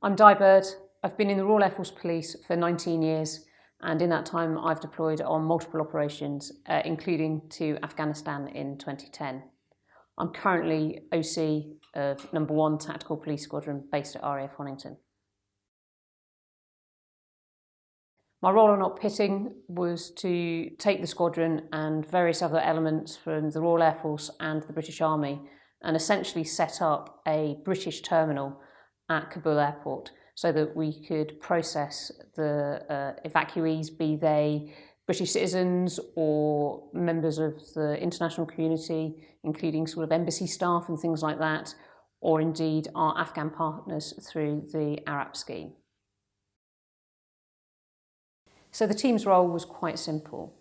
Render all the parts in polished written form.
I'm Di Bird. I've been in the Royal Air Force Police for 19 years, and in that time I've deployed on multiple operations, including to Afghanistan in 2010. I'm currently OC of number 1 Tactical Police Squadron based at RAF Honington. My role on op pitting was to take the squadron and various other elements from the Royal Air Force and the British Army and essentially set up a British terminal at Kabul airport so that we could process the evacuees, be they British citizens or members of the international community, including sort of embassy staff and things like that, or indeed our Afghan partners through the RAF scheme. So the team's role was quite simple.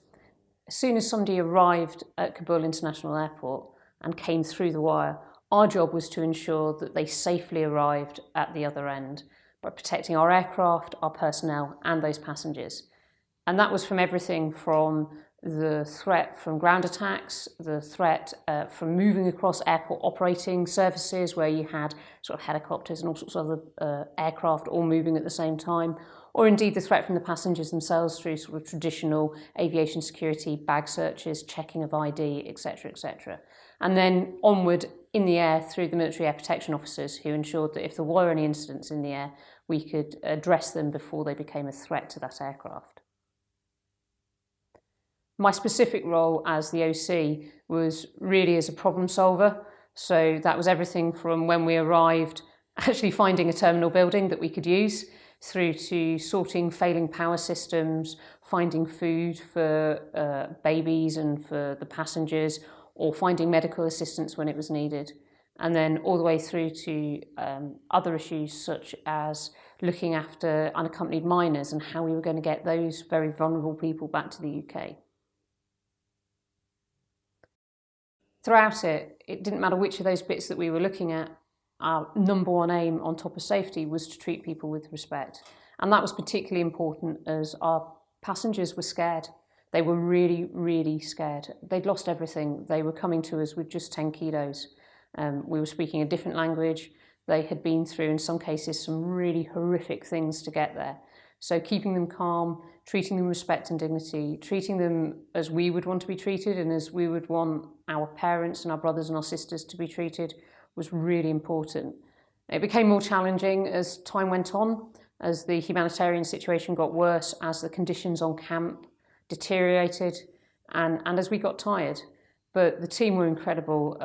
As soon as somebody arrived at Kabul International Airport and came through the wire, our job was to ensure that they safely arrived at the other end by protecting our aircraft, our personnel and those passengers. And that was from everything from the threat from ground attacks, the threat from moving across airport operating services where you had sort of helicopters and all sorts of other aircraft all moving at the same time, or indeed the threat from the passengers themselves through sort of traditional aviation security, bag searches, checking of ID, etc., etc. And then onward in the air through the military air protection officers who ensured that if there were any incidents in the air, we could address them before they became a threat to that aircraft. My specific role as the OC was really as a problem solver. So that was everything from when we arrived, actually finding a terminal building that we could use, through to sorting failing power systems, finding food for babies and for the passengers, or finding medical assistance when it was needed. And then all the way through to other issues such as looking after unaccompanied minors and how we were going to get those very vulnerable people back to the UK. Throughout it, it didn't matter which of those bits that we were looking at, our number 1 aim on top of safety was to treat people with respect. And that was particularly important as our passengers were scared. They were really, really scared. They'd lost everything. They were coming to us with just 10 kilos. We were speaking a different language. They had been through, in some cases, some really horrific things to get there. So keeping them calm, treating them with respect and dignity, treating them as we would want to be treated and as we would want our parents and our brothers and our sisters to be treated was really important. It became more challenging as time went on, as the humanitarian situation got worse, as the conditions on camp deteriorated, and as we got tired. But the team were incredible,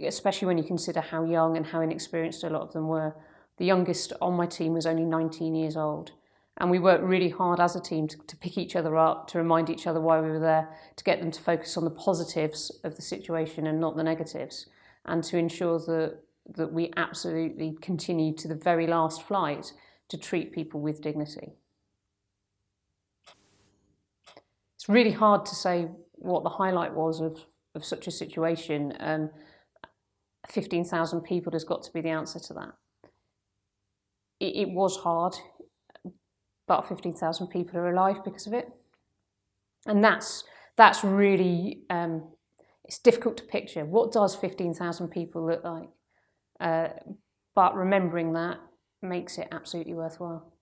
especially when you consider how young and how inexperienced a lot of them were. The youngest on my team was only 19 years old. And we worked really hard as a team to pick each other up, to remind each other why we were there, to get them to focus on the positives of the situation and not the negatives, and to ensure that we absolutely continued to the very last flight to treat people with dignity. It's really hard to say what the highlight was of such a situation. 15,000 people has got to be the answer to that. It was hard. But 15,000 people are alive because of it. And that's really, it's difficult to picture. What does 15,000 people look like? But remembering that makes it absolutely worthwhile.